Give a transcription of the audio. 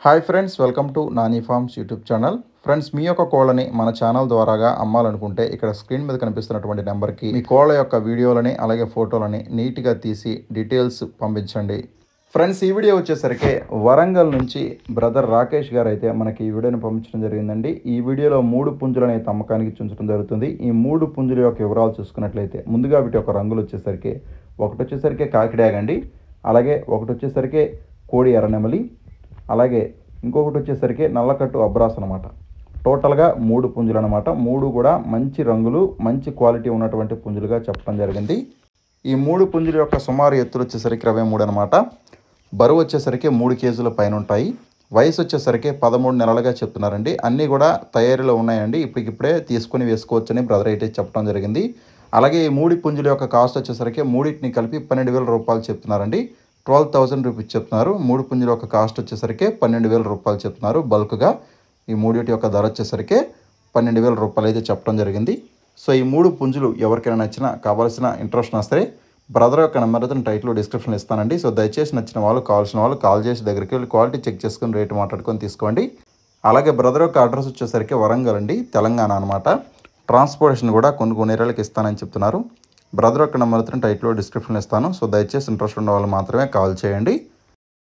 Hi friends, welcome to Nani farms YouTube channel. Friends, మీ యొక్క కోళ్ళని మన ఛానల్ ద్వారాగా అమ్మాలనుకుంటే ఇక్కడ స్క్రీన్ మీద కనిపిస్తున్నటువంటి నెంబర్కి మీ కోళ్ళ యొక్క వీడియోలని అలాగే ఫోటోలని నీట్గా తీసి డీటెయిల్స్ పంపించండి. ఫ్రెండ్స్, ఈ వీడియో వచ్చేసరికి వరంగల్ నుంచి బ్రదర్ రాకేష్ గారు అయితే మనకి ఈ వీడియోని పంపించడం జరిగిందండి. ఈ వీడియోలో 3 పుంజులని అమ్మకానికి చూపించడం జరుగుతుంది. ఈ 3 పుంజుల యొక్క వివరాలు చూసుకున్నట్లయితే ముందుగా వీటి యొక్క రంగులు వచ్చేసరికి ఒకటి వచ్చేసరికి కాకిడాగండి, అలాగే ఒకటి వచ్చేసరికి కోడి ఎర్రనెమలి, అలాగే ఇంకొకటి వచ్చేసరికి నల్లకట్టు అబ్రాస్ అనమాట. టోటల్గా 3 పుంజులు అనమాట. 3 కూడా మంచి రంగులు, మంచి క్వాలిటీ ఉన్నటువంటి పుంజులుగా చెప్పడం జరిగింది. ఈ 3 పుంజుల యొక్క సుమారు ఎత్తులు వచ్చేసరికి 23 అనమాట. బరువు వచ్చేసరికి 3 కేజీల పైన ఉంటాయి. వయసు వచ్చేసరికి 13 నెలలుగా చెప్తున్నారండి. అన్నీ కూడా తయారీలో ఉన్నాయండి. ఇప్పటికిప్పుడే తీసుకొని వేసుకోవచ్చని బ్రదర్ అయితే చెప్పడం జరిగింది. అలాగే ఈ 3 పుంజుల యొక్క కాస్ట్ వచ్చేసరికి మూడింటిని కలిపి 12,000 రూపాయలు చెప్తున్నారండి. 12,000 రూపీస్ చెప్తున్నారు. 3 పుంజుల యొక్క కాస్ట్ వచ్చేసరికి 12,000 రూపాయలు చెప్తున్నారు. బల్క్గా ఈ మూడింటి యొక్క ధర వచ్చేసరికి 12,000 రూపాయలు అయితే చెప్పడం జరిగింది. సో ఈ 3 పుంజులు ఎవరికైనా నచ్చినా, కావాల్సిన ఇంట్రెస్ట్ వస్తే బ్రదర్ యొక్క నెంబర్ అయితే టైటిల్ డిస్క్రిప్షన్లో ఇస్తానండి. సో దయచేసి నచ్చిన వాళ్ళు, కావాల్సిన వాళ్ళు కాల్ చేసి దగ్గరికి వెళ్ళి క్వాలిటీ చెక్ చేసుకొని రేటు మాట్లాడుకొని తీసుకోండి. అలాగే బ్రదర్ యొక్క అడ్రస్ వచ్చేసరికి వరంగల్ అండి, తెలంగాణ అనమాట. ట్రాన్స్పోర్టేషన్ కూడా కొన్ని ఏరియాలకు ఇస్తానని చెప్తున్నారు. బ్రదర్ యొక్క నెంబర్ అయితే టైటిల్లో డిస్క్రిప్షన్లో ఇస్తాను. సో దయచేసి ఇంట్రెస్ట్ ఉన్న వాళ్ళు మాత్రమే కాల్ చేయండి.